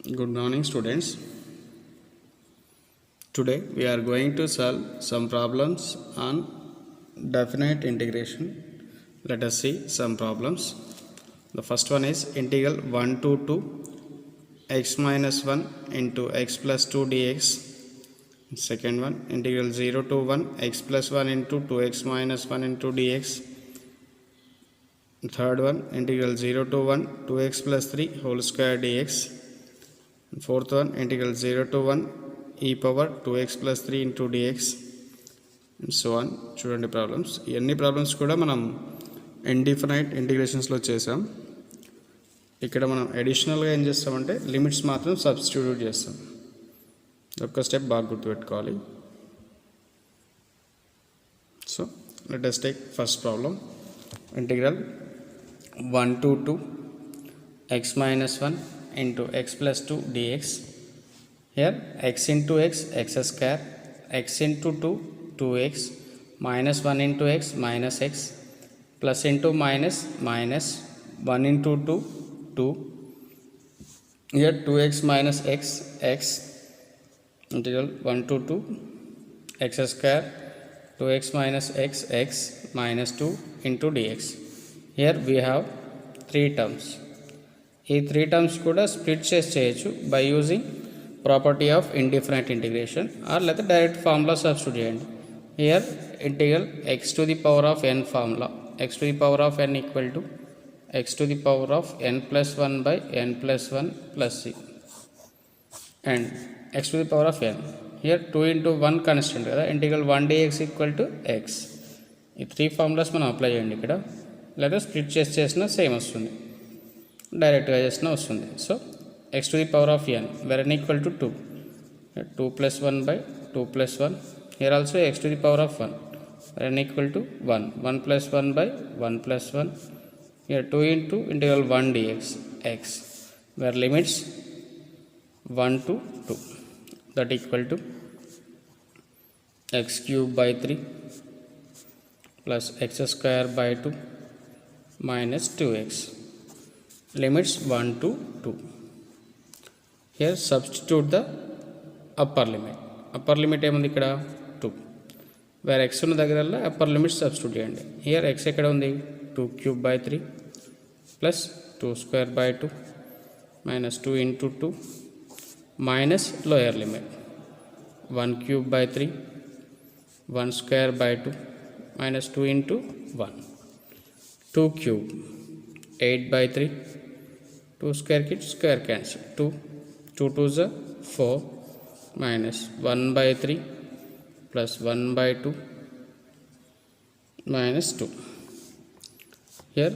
Good morning, students. Today we are going to solve some problems on definite integration. Let us see some problems. The first one is integral 1 to 2 x minus 1 into x plus 2 dx. Second one, integral 0 to 1 x plus 1 into 2x minus 1 into dx. Third one, integral 0 to 1 2x plus 3 whole square dx. Fourth one, integral 0 to 1 e power 2x plus 3 into dx and so on. చూడండి problems, ఇవన్నీ problems కూడా మనం indefinite ఇంటిగ్రేషన్స్లో చేసాం. ఇక్కడ మనం అడిషనల్గా ఏం చేస్తామంటే లిమిట్స్ మాత్రం సబ్స్టిట్యూట్ చేస్తాం. ఒక్క స్టెప్ బాగా గుర్తుపెట్టుకోవాలి. So let us take first problem. Integral 1 to 2 x minus 1 into x plus 2 dx. Here x into x square, x into 2 2x, minus 1 into x minus x, plus into minus 1 into 2 2. Here 2x minus x integral 1 to 2 x square 2x minus x minus 2 into dx. Here we have 3 terms. ఈ 3 terms కూడా split చేసి చేయొచ్చు by using property of indefinite integration or లేదా direct formula substitute చేయండి. Here integral X to the power of N formula, X to the power of N equal to X to the power of N plus 1 by N plus 1 plus C and X to the power of N. Here 2 into 1 constant కదా, integral 1 dx equal to X. ఈ 3 formulas మనం apply చేయండి ఇక్కడ, లేదా split చేసినా same వస్తుంది, డైరెక్ట్గా చేసినా వస్తుంది. So x to the power of n where n equal to 2 plus 1 by 2 plus 1. Here also x to the power of 1 where n equal to 1 plus 1 by 1 plus 1. Here 2 into integral 1 dx x where limits 1 to 2 that equal to x cube by 3 plus x square by 2 minus 2x. Limits 1 to 2. Here substitute the upper limit. Upper limit ఏముంది ఇక్కడ 2. Wear x ఉన్న దగ్గరల్లా upper limit substitute చేయండి. Here x ఎక్కడ ఉంది 2 cube by 3 plus 2 square by 2 minus 2 into 2 minus lower limit 1 cube by 3 1 square by 2 minus 2 into 1 2 cube 8 by 3 2 square kit square cancel 2 2 2s are 4 minus 1 by 3 plus 1 by 2 minus 2. Here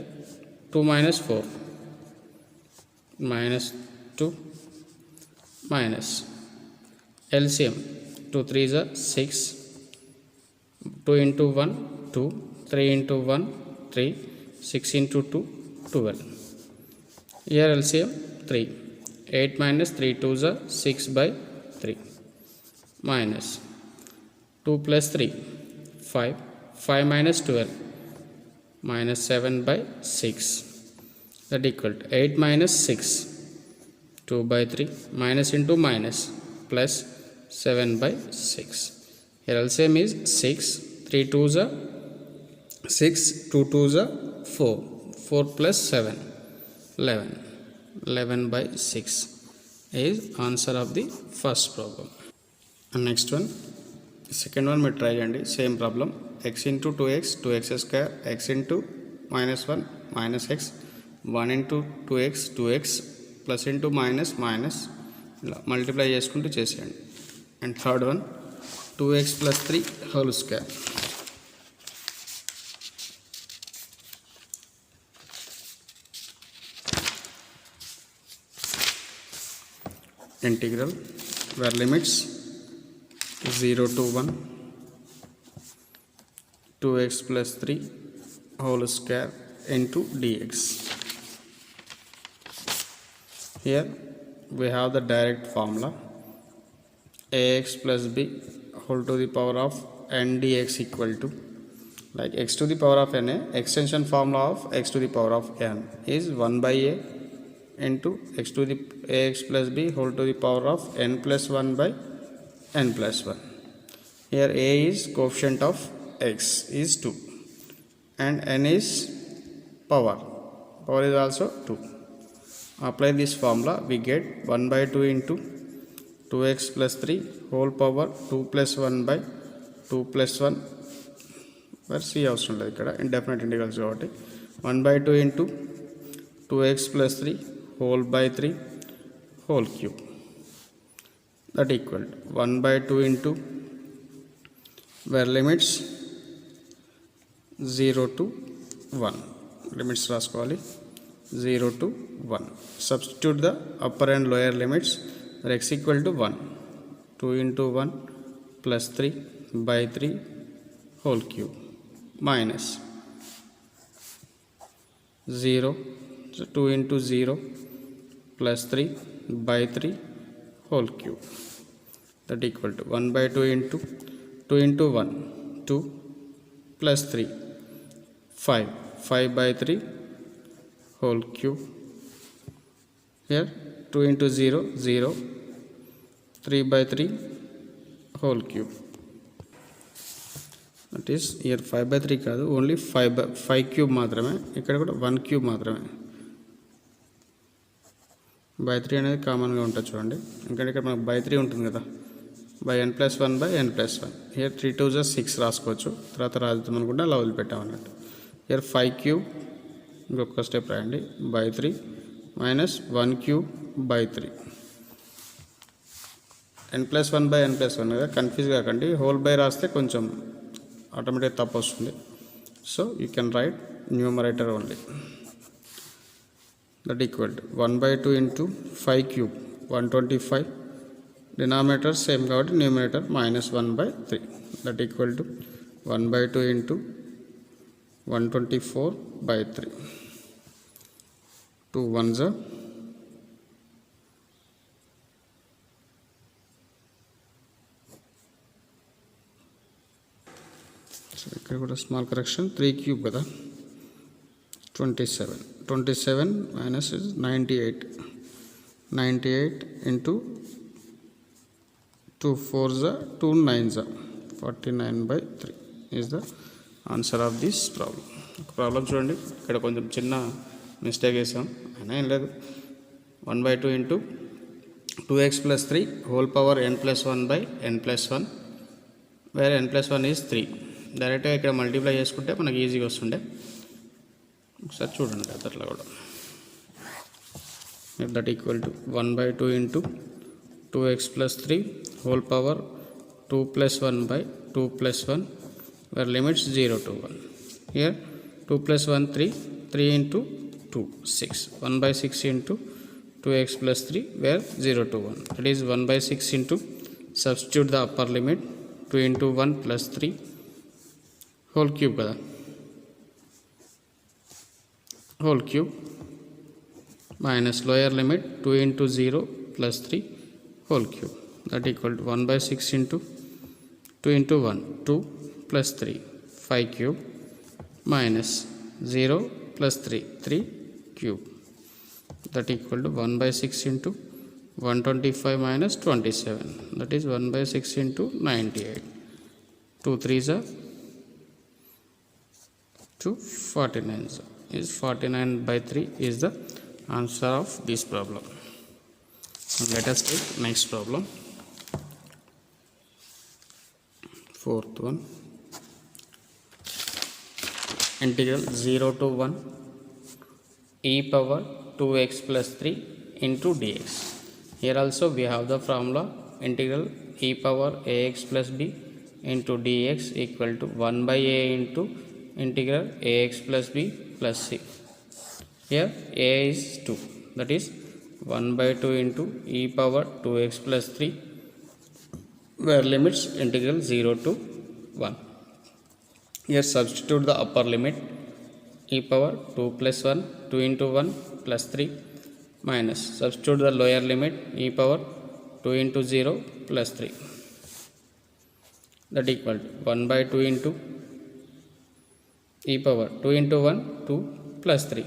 2 minus 4 minus 2 minus LCM 2 3s are 6 2 into 1 2 3 into 1 3 6 into 2 12. Here LCM 3 8 minus 3 2s are 6 by 3 minus 2 plus 3 5 minus 12 minus 7 by 6 that equal to 8 minus 6 2 by 3 minus into minus plus 7 by 6. Here LCM is 6 3 2s are 6 2 2s are 4 plus 7 11 by 6 is answer of the first problem. And next one, second one we try and same problem. X into 2x 2x square x into minus 1 minus x 1 into 2x 2x plus into minus multiply చేసుకుంటూ చేసేయండి. And third one 2x plus 3 whole square. Integral where limits 0 to 1 2x plus 3 whole square into dx. Here we have the direct formula ax plus b whole to the power of n dx equal to, like x to the power of n, extension formula of x to the power of n is 1 by a into x to the ax plus b whole to the power of n plus 1 by n plus 1. Here a is coefficient of x is 2 and n is power is also 2. Apply this formula, we get 1 by 2 into 2x plus 3 whole power 2 plus 1 by 2 plus 1 where c అవసరం లేదు ఇక్కడ indefinite integrals కాబట్టి 1 by 2 into 2x plus 3 whole by 3 whole cube that equal to 1 by 2 into where limits 0 to 1 limits రాసుకోవాలి 0 to 1. Substitute the upper and lower limits where x equal to 1 2 into 1 plus 3 by 3 whole cube minus 0 so 2 into 0 plus 3 by 3 whole cube that equal to 1 by 2 into 1 2 plus 3 5 by 3 whole cube. Here 2 into 0 0 3 by 3 whole cube that is here 5 by 3 కాదు only 5 cube మాత్రమే ఇక్కడ కూడా 1 cube మాత్రమే by 3 అనేది కామన్గా ఉంటుంది చూడండి ఎందుకంటే ఇక్కడ మనకు బై 3 ఉంటుంది కదా by n plus 1 by n plus 1 here 3 2 6 రాసుకోవచ్చు తర్వాత రాద్దాం అనుకుంటే అలా వదిలిపెట్టాం అన్నట్టు హియర్ 5 క్యూబ్ ఇంకొక స్టెప్ రాయండి by 3 minus 1 cube by 3 n plus 1 by n plus 1 కదా కన్ఫ్యూజ్ కాకండి హోల్ బై రాస్తే కొంచెం ఆటోమేటిక్ తప్పు వస్తుంది so you can write numerator only that equal to 1 by 2 into 5 cube 125 denominator same కాబట్టి numerator minus 1 by 3 that equal to 1 by 2 into 124 by 3 2 1s are so ఇక్కడ కూడా small correction 3 cube కదా 27 minus is 98 into 2 4s are 2 9s are 49 by 3 is the answer of this problem. Problem చూడండి ఇక్కడ కొంచెం చిన్న mistake వేసాం అయినా ఏం లేదు 1 by 2 into 2x plus 3 whole power n plus 1 by n plus 1 where n plus 1 is 3 డైరెక్ట్గా ఇక్కడ మల్టిప్లై చేసుకుంటే మనకి ఈజీగా వస్తుండే ఒకసారి చూడండి అట్లా కూడా that equal to 1 by 2 into 2x plus 3 whole power 2 plus 1 by 2 plus 1 where limits 0 to 1 here 2 plus 1 3 into 2 6 1 by 6 into 2x plus 3 where 0 to 1 that is 1 by 6 into substitute the upper limit 2 into 1 plus 3 whole cube kada whole cube minus lower limit 2 into 0 plus 3 whole cube that equal to 1 by 6 into 2 into 1 2 plus 3 5 cube minus 0 plus 3 3 cube that equal to 1 by 6 into 125 minus 27 that is 1 by 6 into 98 2 3s are 249 is 49 by 3 is the answer of this problem. Let us take next problem. Fourth one, integral 0 to 1 e power 2x plus 3 into dx. Here also we have the formula integral e power ax plus b into dx equal to 1 by a into integral ax plus b plus c. Here a is 2 that is 1 by 2 into e power 2x plus 3 where limits integral 0 to 1. Here substitute the upper limit e power 2 plus 1 2 into 1 plus 3 minus substitute the lower limit e power 2 into 0 plus 3 that equal to 1 by 2 into e power 2 into 1 2 plus 3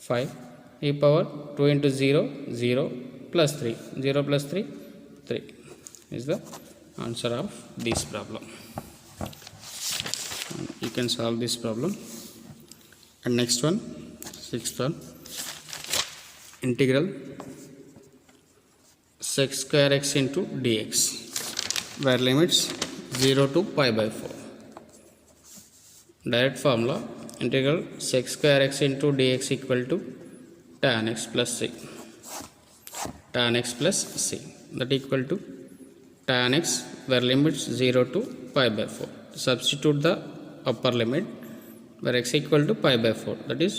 5 e power 2 into 0 0 plus 3 0 plus 3 3 is the answer of this problem. You can solve this problem. And next one, sixth one, integral sec square x into dx where limits 0 to pi by 4. Direct formula, integral sec square x into dx equal to tan x plus c. Tan x plus c, that equal to tan x where limits 0 to pi by 4. Substitute the upper limit where x equal to pi by 4, that is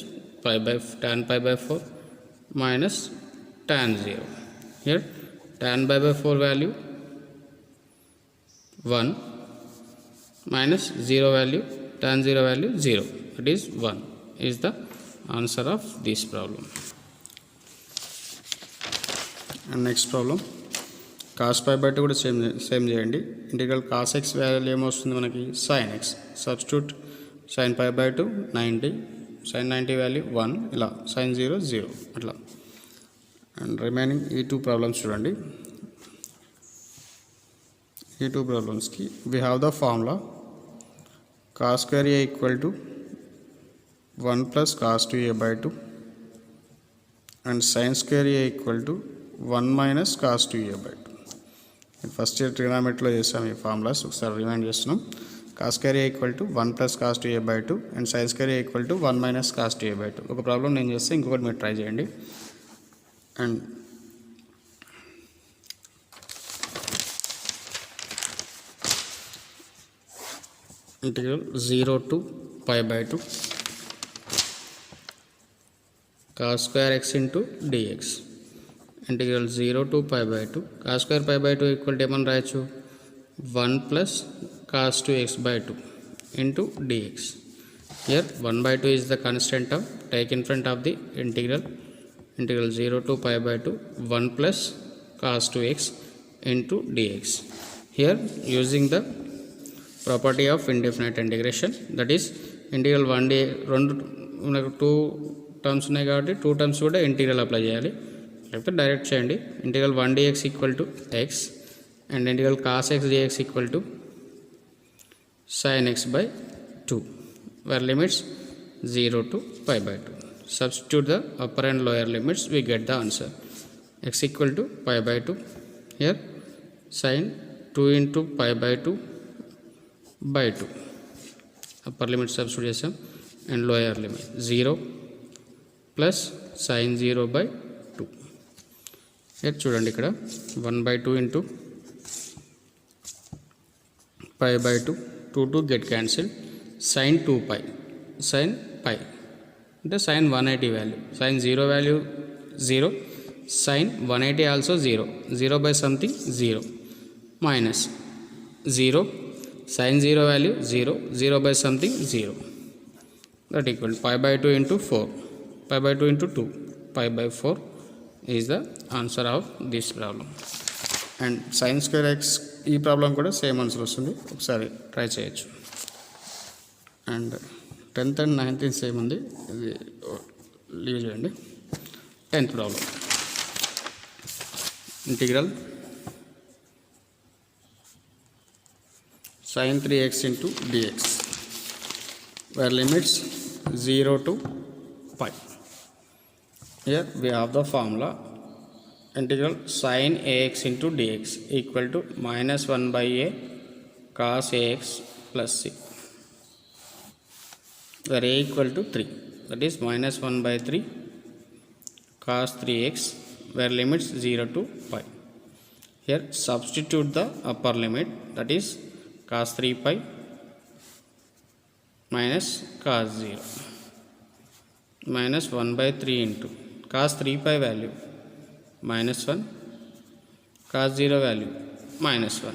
tan pi by 4 minus tan 0. Here tan pi by 4 value 1 minus 0 value, tan 0 value 0, that is 1 is the answer of this problem. And next problem, cos pi by 2 కూడా same చేయండి. Integral cos x value ఏమొస్తుంది మనకి sin x. Substitute sin pi by 2 90, sin 90 value 1, ఇలా sin 0 0 అట్లా. And remaining ఈ two problems చూడండి. ఈ two ప్రాబ్లమ్స్కి we have the formula cos square a equal to 1 plus cos 2a by 2 and sin square a equal to 1 minus cos 2a by 2. First year ట్రిగ్నామెట్రీలో చేసాం ఈ formulas, ఒకసారి remind చేస్తున్నాం. cos square a equal to 1 plus cos 2a by 2 and sin square a equal to 1 minus cos 2a by 2. ఒక problem నేను చేస్తే ఇంకొకటి మీరు ట్రై చేయండి. And integral 0 to pi by 2 cos square x into dx. Integral 0 to pi by 2 cos square pi by 2 equal to ఏమని రాయొచ్చు 1 plus cos 2x by 2 into dx. Here 1 by 2 is the constant term, take in front of the integral 0 to pi by 2 1 plus cos 2x into dx. Here using the property of indefinite integration, that is integral 1 రెండు మనకు 2 terms ఉన్నాయి కాబట్టి 2 terms కూడా integral apply చేయాలి, లేకపోతే direct చేయండి. Integral 1 dx equal to x and integral cos x dx equal to sin x by 2 where limits 0 to pi by 2. Substitute the upper and lower limits, we get the answer. X equal to pi by 2, here sin 2 into pi by 2 by 2, upper limit substitute chesam and lower limit 0 plus sin 0 by 2. Here చూడండి ఇక్కడ 1 by 2 into pi by 2, 2 get cancelled, sin 2 pi, sin pi అంటే sin 180 value, sin 0 value 0, sin 180 also 0, 0 by something 0 minus 0, sin 0 value 0, 0 by something 0, that equal to pi by 2 into 4, pi by 2 into 2, pi by 4 is the answer of this problem. And sin square x ఈ problem కూడా same answer వస్తుంది, ఒకసారి try చేయొచ్చు. And 10th and 9th same ఉంది, ఇది leave చేయండి. 10th problem, integral sin 3x into dx where limits 0 to pi. Here we have the formula integral sin ax into dx equal to minus 1 by a cos ax plus c, where a equal to 3, that is minus 1 by 3 cos 3x where limits 0 to pi. Here substitute the upper limit, that is cos 3 pi minus cos 0 minus 1 by 3 into cos 3 pi value minus 1, cos 0 value minus 1,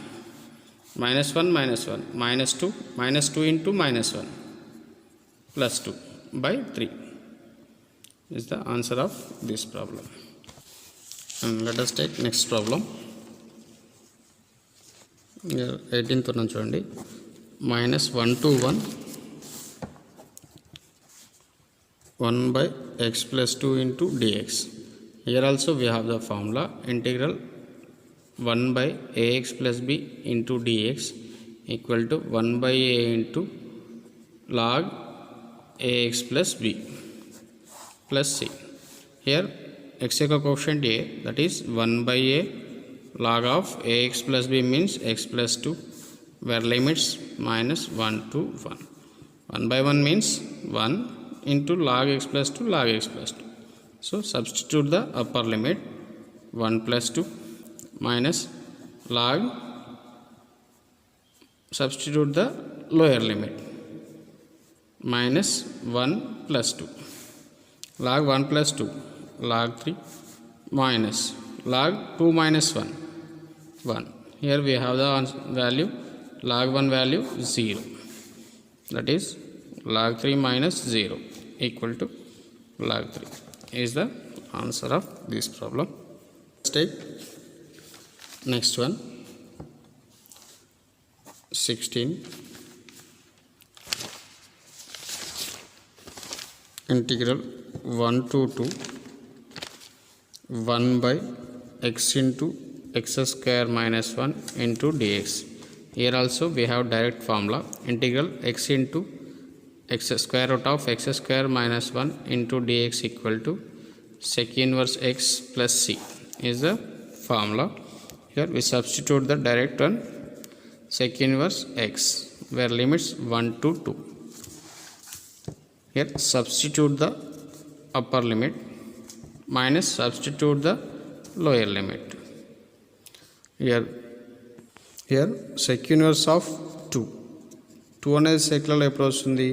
minus 1 minus 1 minus 2, minus 2 into minus 1 plus 2 by 3 is the answer of this problem. And let us take next problem. 18th one చూడండి, minus 1 to 1 1 by x plus 2 into dx. Here also we have the formula integral 1 by ax plus b into dx equal to 1 by a into log ax plus b plus c. Here x coefficient a, that is 1 by a log of ax plus b means x plus 2, where limits minus 1 to 1. 1 by 1 means 1 into log x plus 2 log x plus 2. So substitute the upper limit 1 plus 2 minus log, substitute the lower limit minus 1 plus 2, log 1 plus 2 log 3 minus log 2 minus 1. Here we have the value log 1 value 0, that is log 3 minus 0 equal to log 3 is the answer of this problem. Let's take next one, 16. Integral 1 to 2 1 by x into x square minus 1 into dx. Here also we have direct formula integral x into x square root of x square minus 1 into dx equal to sec inverse x plus c is the formula. Here we substitute the direct one sec inverse x, where limits 1 to 2. Here substitute the upper limit minus substitute the lower limit. Here sec inverse of 2 అనేది సెక్లలో ఎప్పుడు వస్తుంది,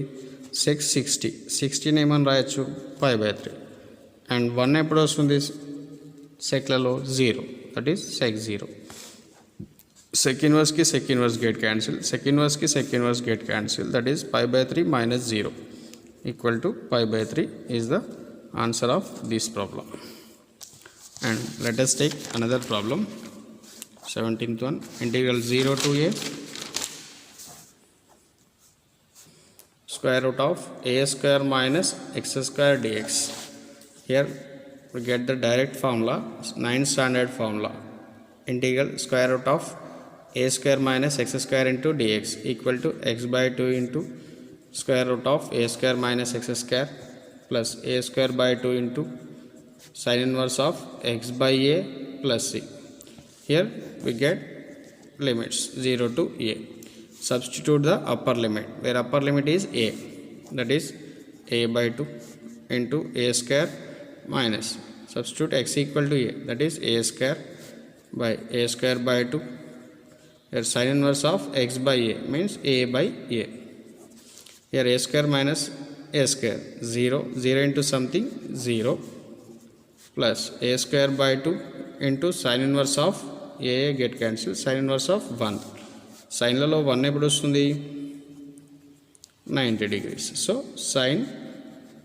sec 60 ఏమని రాయొచ్చు pi by 3, and 1 ఎప్పుడు వస్తుంది సెక్లలో 0, that is sec 0. sec inverse కి sec inverse gate cancel, sec inverse కి sec inverse gate cancel, that is pi by 3 minus 0 equal to pi by 3 is the answer of this problem. And let us take another problem, 17th one, integral 0 to a square root of a square minus x square dx. Here we get the direct formula, 9th standard formula, integral square root of a square minus x square into dx equal to x by 2 into square root of a square minus x square plus a square by 2 into sin inverse of x by a plus c. Here we get limits 0 to a. Substitute the upper limit, where upper limit is a, that is a by 2 into a square minus, substitute x equal to a, that is a square by a square by 2. Here sin inverse of x by a means a by a. Here a square minus a square 0 into something 0 plus a square by 2 into sin inverse of a get cancel, sin inverse of 1. Sin లలో 1 ఎప్పుడు వస్తుంది 90 degrees. So sin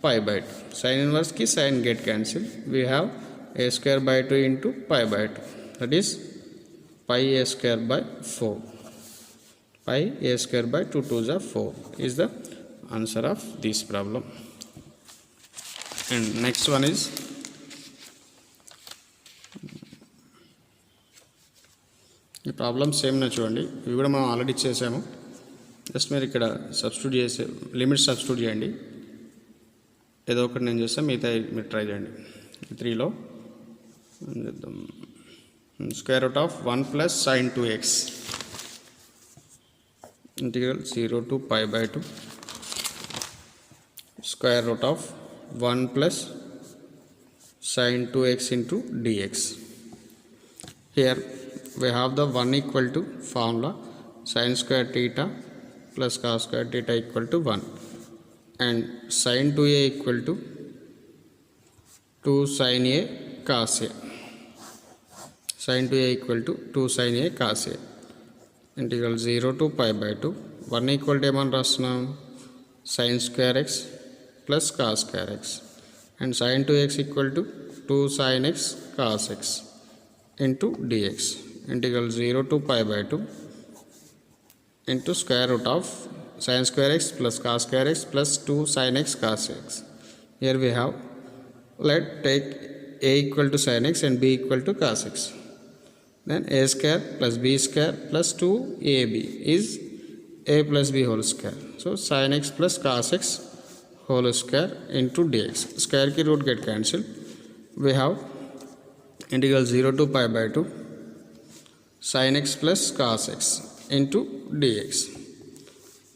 pi by 2, sin inverse కి sin get cancel, we have a square by 2 into pi by 2, that is pi a square by 4. Pi a square by 2 2s are 4 is the answer of this problem. And next one is ఈ problem same నా చూడండి, ఇవి కూడా మనం already చేసాము. Just మీరు ఇక్కడ substitute చేసే లిమిట్స్ సబ్స్టిట్యూట్ చేయండి, ఏదో ఒకటి నేను చేస్తాను, మిగతా మీరు ట్రై చేయండి. 3లో చేద్దాం, square root of 1 plus sin 2x integral 0 to pi by 2 square root of 1 plus sin 2x into dx. Here we have the 1 equal to formula sin square theta plus cos square theta equal to 1, and sin 2a equal to 2 sin a cos a. Sin 2a equal to 2 sin a cos a. Integral 0 to pi by 2. 1 equal to ఏమని రాస్తున్నాం sin square x plus cos square x, and sin 2x equal to 2 sin x cos x into dx. Integral 0 to pi by 2 into square root of sin square x plus cos square x plus 2 sin x cos x Here we have, let take a equal to sin x and b equal to cos x. Then a square plus b square plus 2ab is a plus b whole square. So sin x plus cos x whole square into dx. Square ki root get cancelled. We have integral 0 to pi by 2 sin x plus cos x into dx.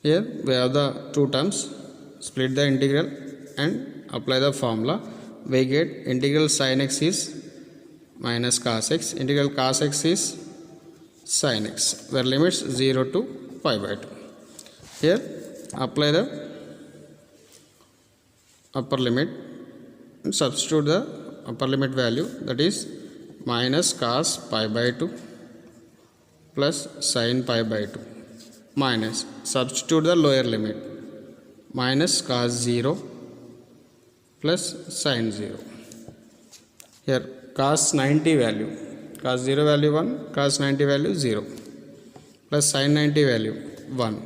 Here we have the two terms. Split the integral and apply the formula. We get integral sin x is minus cos x. Integral cos x is sin x, where limits 0 to pi by 2. Here apply the upper limit and substitute the upper limit value, that is minus cos pi by 2 plus sin pi by 2 minus substitute the lower limit minus cos 0 plus sin 0. Here cos 90 value, cos 0 value 1, cos 90 value 0 plus sin 90 value 1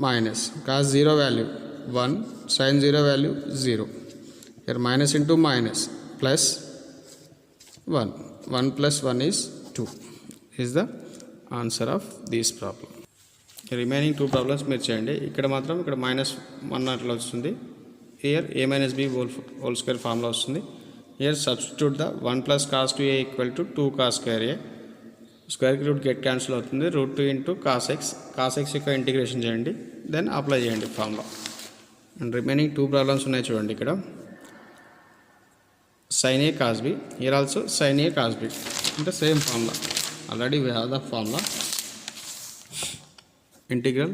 minus cos 0 value 1, sin 0 value 0. Here minus into minus plus 1. 1 plus 1 is 2 is the answer of this problem. Remaining 2 problems మీరు చేయండి. ఇక్కడ మాత్రం ఇక్కడ -1 అట్లా వస్తుంది. Here a minus b whole square formula వస్తుంది. Here substitute the 1 plus cos 2a equal to 2 cos square a. స్క్వేర్కి root get cancel అవుతుంది. Root 2 into cos x. cos x యొక్క ఇంటిగ్రేషన్ చేయండి, దెన్ అప్లై చేయండి ఫార్ములా. అండ్ రిమైనింగ్ 2 ప్రాబ్లమ్స్ ఉన్నాయి చూడండి. ఇక్కడ sin a cos b, here also sin a cos b, అంటే same formula. Already we have the formula. Integral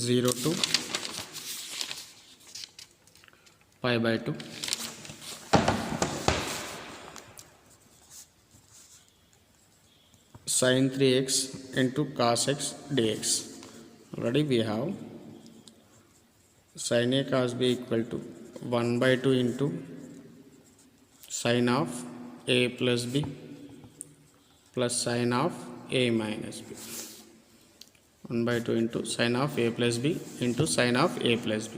0 to pi by 2 sin 3x into cos x dx. Already we have sin a cos b equal to 1 by 2 into sin of a plus b plus sin of a minus b. 1 by 2 into sin of a plus b into sin of a plus b.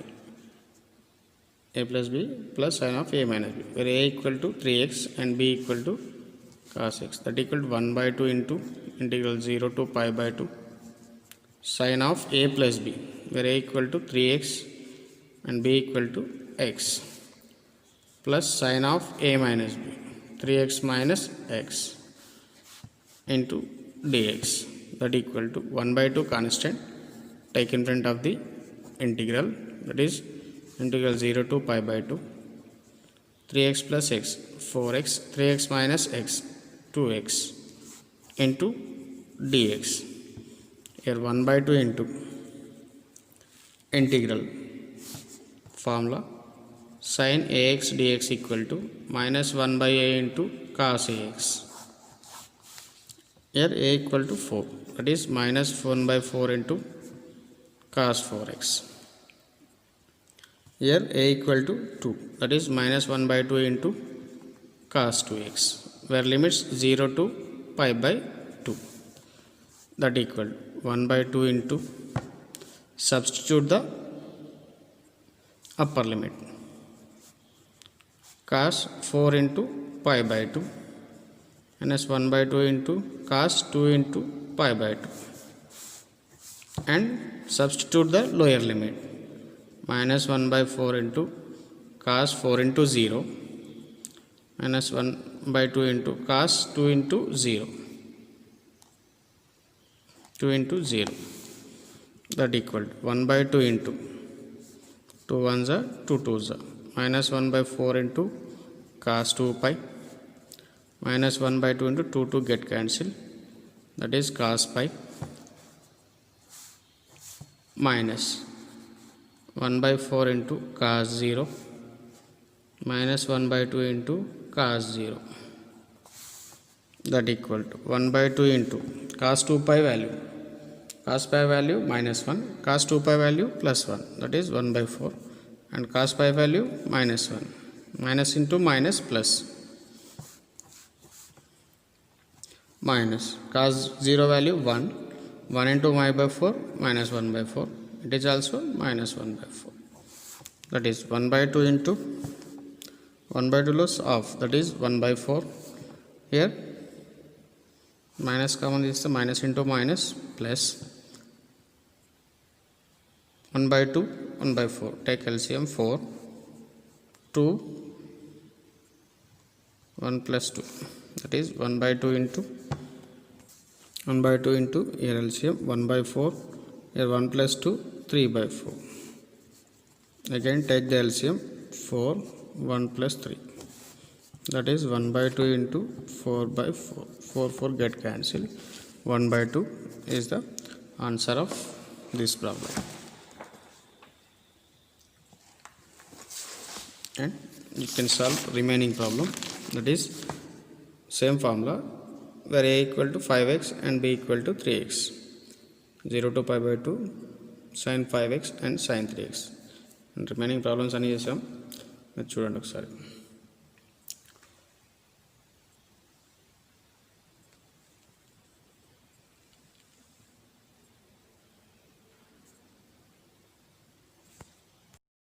A plus b plus sin of a minus b, where a equal to 3x and b equal to cos x. That equal to 1 by 2 into integral 0 to pi by 2 sin of a plus b, where a equal to 3x and b equal to x plus sin of a minus b, 3x minus x into dx. That equal to 1 by 2 constant take in front of the integral, that is integral 0 to pi by 2 3x plus x 4x, 3x minus x 2x into dx. Here 1 by 2 into integral formula sin ax dx equal to minus 1 by a into cos ax. Here a equal to 4, that is minus 1 by 4 into cos 4x. Here a equal to 2, that is minus 1 by 2 into cos 2x, where limits 0 to pi by 2. That equal 1 by 2 into substitute the upper limit cos 4 into pi by 2 minus 1 by 2 into cos 2 into pi by 2, and substitute the lower limit minus 1 by 4 into cos 4 into 0 minus 1 by 2 into cos 2 into 0, 2 into 0. That equal to 1 by 2 into 2 ones are 2 twos are minus 1 by 4 into cos 2 pi minus 1 by 2 into 2 get cancelled, that is cos pi minus 1 by 4 into cos 0 minus 1 by 2 into cos 0. That equal to 1 by 2 into cos 2 pi value, cos pi value minus 1, cos 2 pi value plus 1, that is 1 by 4, and cos pi value minus 1, minus into minus plus minus cos 0 value 1, 1 into y by 4 minus 1 by 4, it is also minus 1 by 4. That is 1 by 2 into 1 by 2 loss half, that is 1 by 4. Here minus common is the minus into minus plus 1 by 2, 1 by 4. Take LCM 4, 2, 1 plus 2. That is 1 by 2 into 1 by 2 into here LCM 1 by 4. Here 1 plus 2, 3 by 4. Again take the LCM 4, 1 plus 3. That is 1 by 2 into 4 by 4. 4, 4 get cancelled. 1 by 2 is the answer of this problem. And you can solve remaining problem, that is same formula where a equal to 5x and b equal to 3x. 0 to pi by 2 sin 5x and sin 3x. And remaining problems అని చేసాం, చూడండి ఒకసారి.